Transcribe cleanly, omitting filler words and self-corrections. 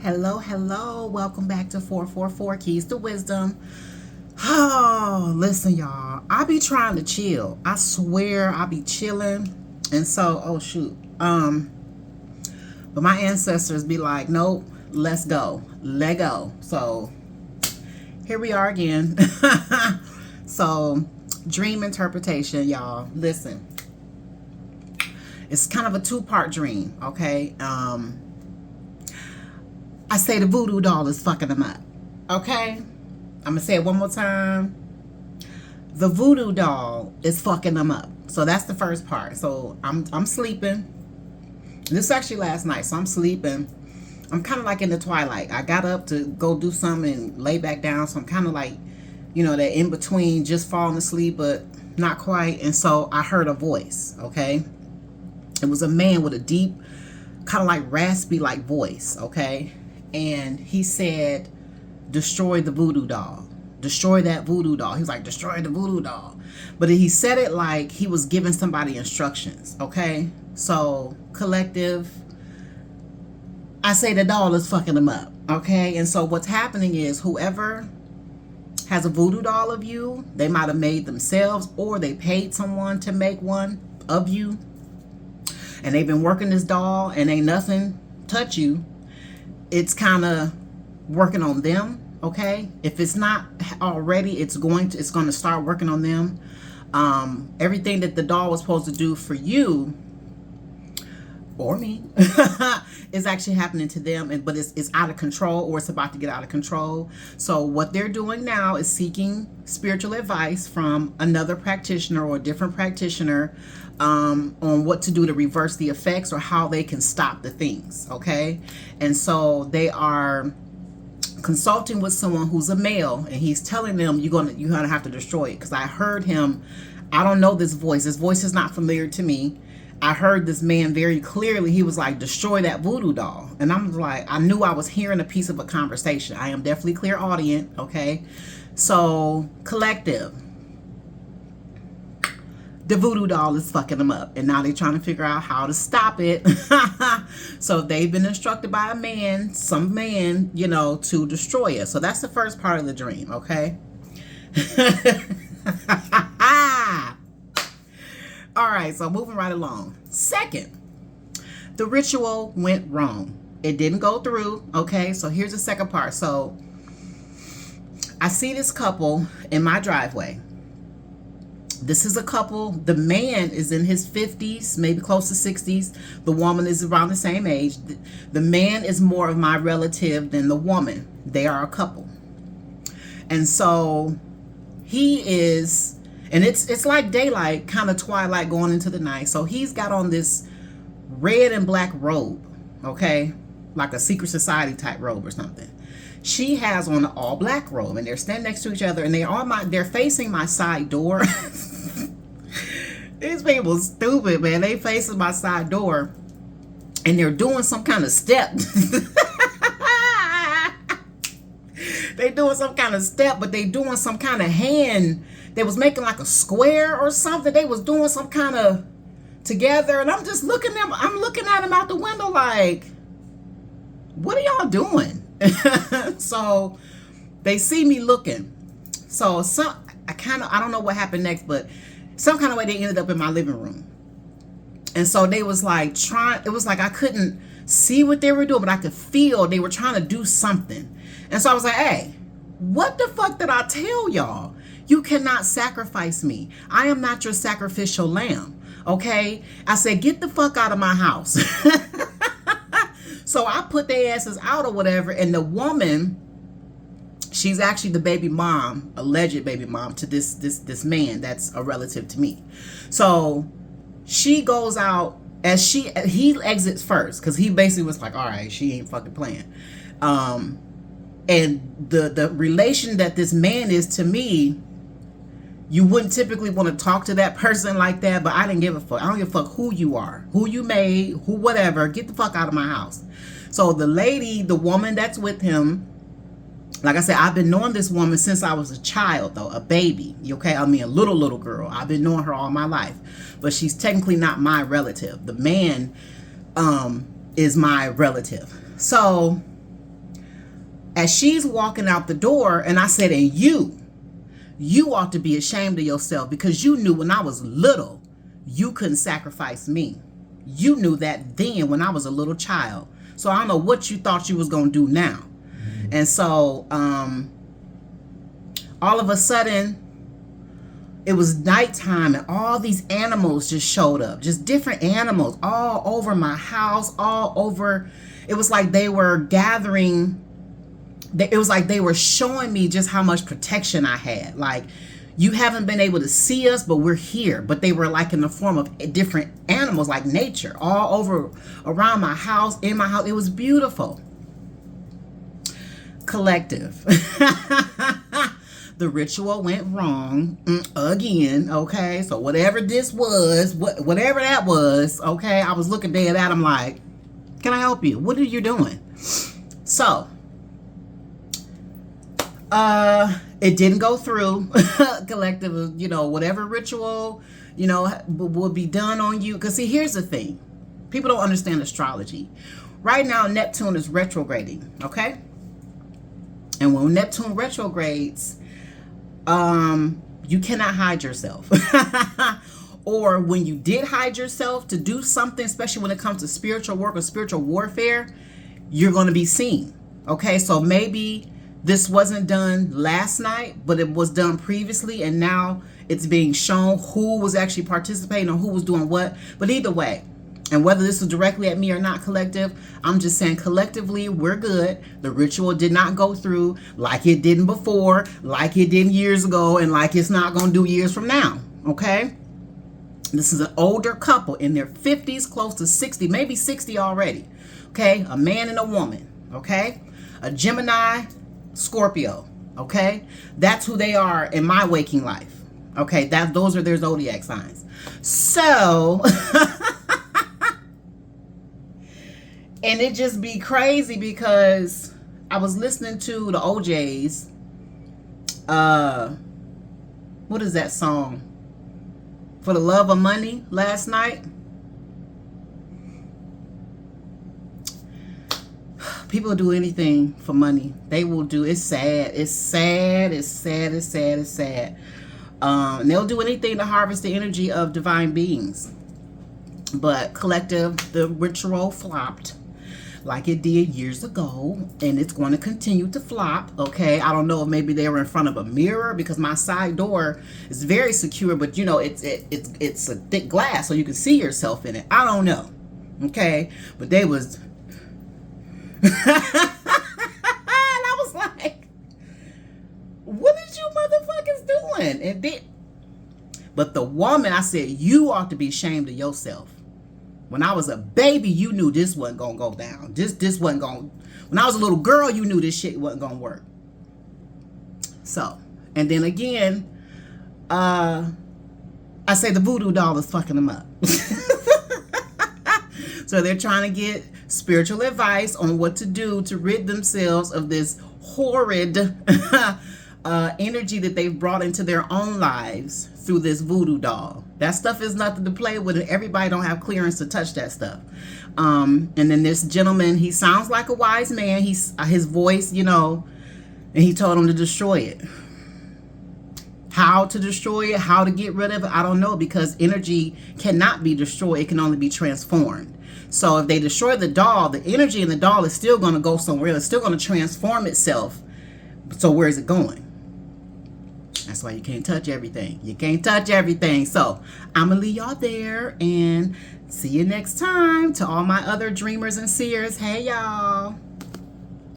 Hello, hello. Welcome back to 444 Keys to Wisdom. Oh, listen, y'all. I be trying to chill. I swear I be chilling. And so, oh shoot. But my ancestors be like, nope, let's go. Let go. So here we are again. So, dream interpretation, y'all. Listen. It's kind of a two-part dream, okay? I say the voodoo doll is fucking them up. Okay? I'm going to say it one more time. The voodoo doll is fucking them up. So that's the first part. So I'm sleeping. This is actually last night. So I'm sleeping. I'm kind of like in the twilight. I got up to go do something and lay back down. So I'm kind of like, you know, that in between, just falling asleep, but not quite. And so I heard a voice. Okay? It was a man with a deep, kind of like raspy like voice. Okay? And he said, destroy the voodoo doll. Destroy that voodoo doll. He was like, destroy the voodoo doll. But he said it like he was giving somebody instructions. Okay? So, collective, I say the doll is fucking them up. Okay? And so what's happening is whoever has a voodoo doll of you, they might have made themselves or they paid someone to make one of you. And they've been working this doll and ain't nothing touch you. It's kind of working on them, okay? If it's not already, it's going to start working on them. Everything that the doll was supposed to do for you or me is actually happening to them, but it's out of control, or it's about to get out of control. So what they're doing now is seeking spiritual advice from another practitioner or a different practitioner on what to do to reverse the effects or how they can stop the things, okay? And so they are consulting with someone who's a male, and he's telling them you're gonna have to destroy it. Because I heard him, I don't know this voice. This voice is not familiar to me. I heard this man very clearly. He was like, destroy that voodoo doll. And I'm like, I knew I was hearing a piece of a conversation. I am definitely clairaudient, okay? So, collective. The voodoo doll is fucking them up. And now they're trying to figure out how to stop it. So they've been instructed by a man, some man, you know, to destroy it. So that's the first part of the dream, okay? All right, so moving right along. Second, the ritual went wrong. It didn't go through, okay? So here's the second part. So I see this couple in my driveway. This is a couple. The man is in his 50s, maybe close to 60s. The woman is around the same age. The man is more of my relative than the woman. They are a couple. And so he is, and it's like daylight, kind of twilight going into the night. So he's got on this red and black robe, okay? Like a secret society type robe or something. She has on an all black robe, and they're standing next to each other, and they're facing my side door. These people stupid, man. They facing my side door, and they're doing some kind of step. They doing some kind of step, but they doing some kind of hand. They was making like a square or something. They was doing some kind of together, and I'm just looking at them. I'm looking at them out the window like, what are y'all doing? So they see me looking. So I don't know what happened next, but some kind of way they ended up in my living room. And so they was like it was like I couldn't see what they were doing, but I could feel they were trying to do something. And so I was like, hey, what the fuck did I tell y'all? You cannot sacrifice me. I am not your sacrificial lamb. Okay? I said, get the fuck out of my house. So I put their asses out or whatever, and the woman, she's actually the baby mom, alleged baby mom to this man that's a relative to me. So she goes out as he exits first, because he basically was like, all right, she ain't fucking playing. And the relation that this man is to me, you wouldn't typically want to talk to that person like that, but I didn't give a fuck. I don't give a fuck who you are, who you made, who whatever. Get the fuck out of my house. So the lady, the woman that's with him, like I said, I've been knowing this woman since I was a child, though, a baby, okay? I mean, a little girl. I've been knowing her all my life, but she's technically not my relative. The man is my relative. So As she's walking out the door, and I said, and you ought to be ashamed of yourself, because you knew when I was little, you couldn't sacrifice me. You knew that then when I was a little child. So I don't know what you thought you was going to do now. And so all of a sudden, it was nighttime and all these animals just showed up. Just different animals all over my house, all over. It was like they were gathering. It was like they were showing me just how much protection I had. Like, you haven't been able to see us, but we're here. But they were like in the form of different animals, like nature, all over around my house, in my house. It was beautiful. Collective. The ritual went wrong again, okay? So whatever this was, whatever that was, okay? I was looking dead at him like, can I help you? What are you doing? So, it didn't go through. Collective, you know, whatever ritual, you know, will be done on you. Because see, here's the thing. People don't understand astrology. Right now, Neptune is retrograding, okay? And when Neptune retrogrades, you cannot hide yourself. Or when you did hide yourself to do something, especially when it comes to spiritual work or spiritual warfare, you're going to be seen. Okay, so maybe this wasn't done last night, but it was done previously, and now it's being shown who was actually participating or who was doing what. But either way, and whether this was directly at me or not, collective, I'm just saying collectively, we're good. The ritual did not go through like it didn't before, like it didn't years ago, and like it's not going to do years from now, okay? This is an older couple in their 50s, close to 60, maybe 60 already, okay? A man and a woman, okay? A Gemini, Scorpio, okay? That's who they are in my waking life, okay? Those are their zodiac signs. So... And it just be crazy because I was listening to the OJ's, what is that song? For the Love of Money last night. People do anything for money. They will do. It's sad. It's sad. It's sad. It's sad. It's sad. And they'll do anything to harvest the energy of divine beings. But collective, the ritual flopped like it did years ago, and it's going to continue to flop, okay? I don't know if maybe they were in front of a mirror, because my side door is very secure, but you know, it's a thick glass so you can see yourself in it. I don't know, okay? But they was and I was like, what is you motherfuckers doing? And then, but the woman, I said, you ought to be ashamed of yourself. When I was a baby, you knew this wasn't going to go down. This wasn't going to... When I was a little girl, you knew this shit wasn't going to work. So, and then again, I say the voodoo doll is fucking them up. So they're trying to get spiritual advice on what to do to rid themselves of this horrid energy that they've brought into their own lives through this voodoo doll. That stuff is nothing to play with, and everybody don't have clearance to touch that stuff. And then this gentleman, he sounds like a wise man. His voice, you know, and he told him to destroy it. How to destroy it, how to get rid of it, I don't know, because energy cannot be destroyed. It can only be transformed. So if they destroy the doll, the energy in the doll is still going to go somewhere. It's still going to transform itself. So where is it going? That's why you can't touch everything. You can't touch everything. So I'm going to leave y'all there, and see you next time. To all my other dreamers and seers, hey y'all.